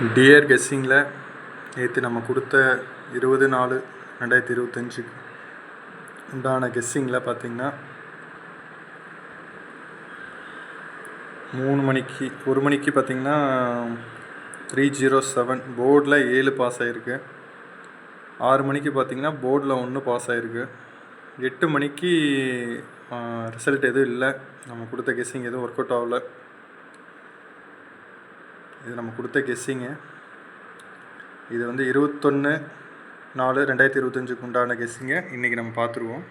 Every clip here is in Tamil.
டியர் கெஸ்ஸிங்கில் நேற்று நம்ம கொடுத்த 20/4/2025 உண்டான கெஸ்ஸிங்கில் பார்த்திங்கன்னா 1 மணிக்கு பார்த்திங்கன்னா 307 போர்டில் 7 பாஸ் ஆகிருக்கு. 6 மணிக்கு பார்த்திங்கன்னா போர்டில் 1 பாஸ் ஆகிருக்கு. 8 மணிக்கு ரிசல்ட் எதுவும் இல்லை. நம்ம கொடுத்த கெஸ்ஸிங் எதுவும் ஒர்க் அவுட் ஆகலை. இது நம்ம கொடுத்த கெஸ்ஸிங்கு. இது 21/4/2025 உண்டான கெஸ்ஸிங்கை இன்றைக்கி நம்ம பார்த்துருவோம்.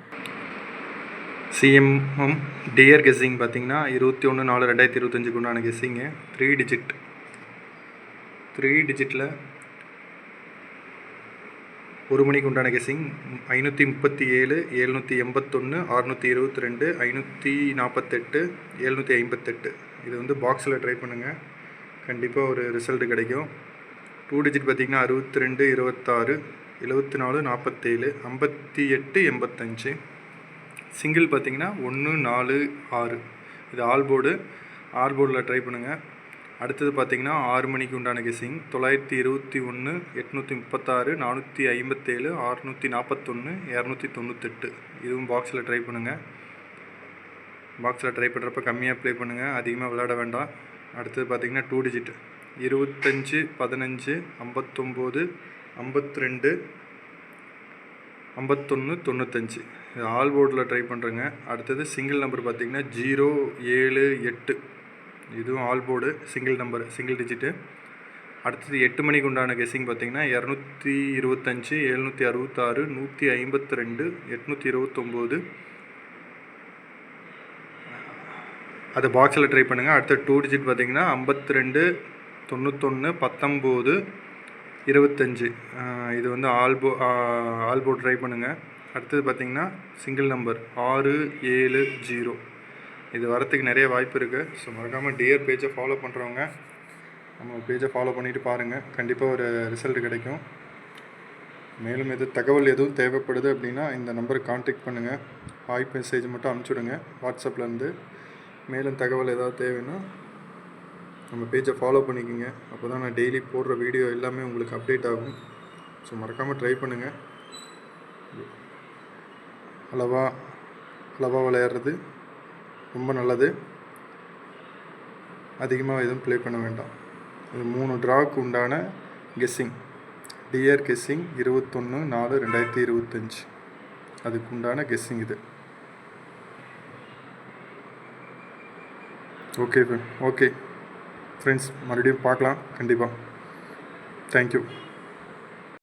சிஎம்எம் டியர் கெஸ்ஸிங் பார்த்திங்கன்னா 21/4/2025 உண்டான கெஸ்ஸிங்கு 3 டிஜிட்டில் 1 மணிக்கு உண்டான கெஸ்ஸிங் 537, 781, 622, 548, 758. இது பாக்ஸில் ட்ரை பண்ணுங்கள், கண்டிப்பாக ஒரு ரிசல்ட் கிடைக்கும். 2 டிஜிட் பார்த்திங்கன்னா 62, 26, 74, 47, 58, 85. சிங்கிள் பார்த்திங்கன்னா 1, 4, 6. இது ஆல் போர்டில் ட்ரை பண்ணுங்கள். அடுத்தது பார்த்திங்கன்னா 6 மணிக்கு உண்டான கெஸ்ஸிங் 921, 836, 457, 641, 298. இதுவும் பாக்ஸில் ட்ரை பண்ணுங்கள். பாக்ஸில் ட்ரை பண்ணுறப்ப கம்மியாக ப்ளே பண்ணுங்கள், அதிகமாக விளையாட வேண்டாம். அடுத்தது பார்த்திங்கன்னா 2 டிஜிட் 25, 15, 59, 52, 51, 95. இது ஆல் போர்டில் ட்ரை பண்ணுறேங்க. அடுத்தது சிங்கிள் நம்பர் பார்த்திங்கன்னா 0, 7, 8. இதுவும் ஆல் போர்டு, சிங்கிள் டிஜிட்டு. அடுத்தது 8 மணிக்கு உண்டான கெஸ்ஸிங் பார்த்திங்கன்னா 225, 766, 152, 829. அது பாக்ஸில் ட்ரை பண்ணுங்கள். அடுத்த 2 டிஜிட் பார்த்திங்கன்னா 52, 91, 19, 25. இது ஆல் போர்ட் ட்ரை பண்ணுங்கள். அடுத்தது பார்த்திங்கன்னா சிங்கிள் நம்பர் 6, 7, 0. இது வரத்துக்கு நிறைய வாய்ப்பு இருக்குது. ஸோ மறக்காமல் டியர் பேஜை ஃபாலோ பண்ணுறவங்க நம்ம பேஜை ஃபாலோ பண்ணிவிட்டு பாருங்கள், கண்டிப்பாக ஒரு ரிசல்ட் கிடைக்கும். மேலும் தகவல் எதுவும் தேவைப்படுது அப்படின்னா இந்த நம்பருக்கு கான்டாக்ட் பண்ணுங்கள். வாய்ஸ் மெசேஜ் மட்டும் அனுப்பிச்சுடுங்க வாட்ஸ்அப்லேருந்து. மேலும் தகவல் ஏதாவது தேவைன்னா நம்ம பேஜை ஃபாலோ பண்ணிக்கோங்க. அப்போ தான் நான் டெய்லி போடுற வீடியோ எல்லாமே உங்களுக்கு அப்டேட் ஆகும். ஸோ மறக்காமல் ட்ரை பண்ணுங்கள். அளவாக விளையாடுறது ரொம்ப நல்லது. அதிகமாக எதுவும் ப்ளே பண்ண வேண்டாம். இது 3 ட்ராக்கு உண்டான கெஸ்ஸிங், டியர் கெஸ்ஸிங் 21/4/2025 அதுக்கு உண்டான கெஸ்ஸிங் இது. ஓகே ஃப்ரெண்ட்ஸ், மறுபடியும் பார்க்கலாம் கண்டிப்பாக. தேங்க்யூ.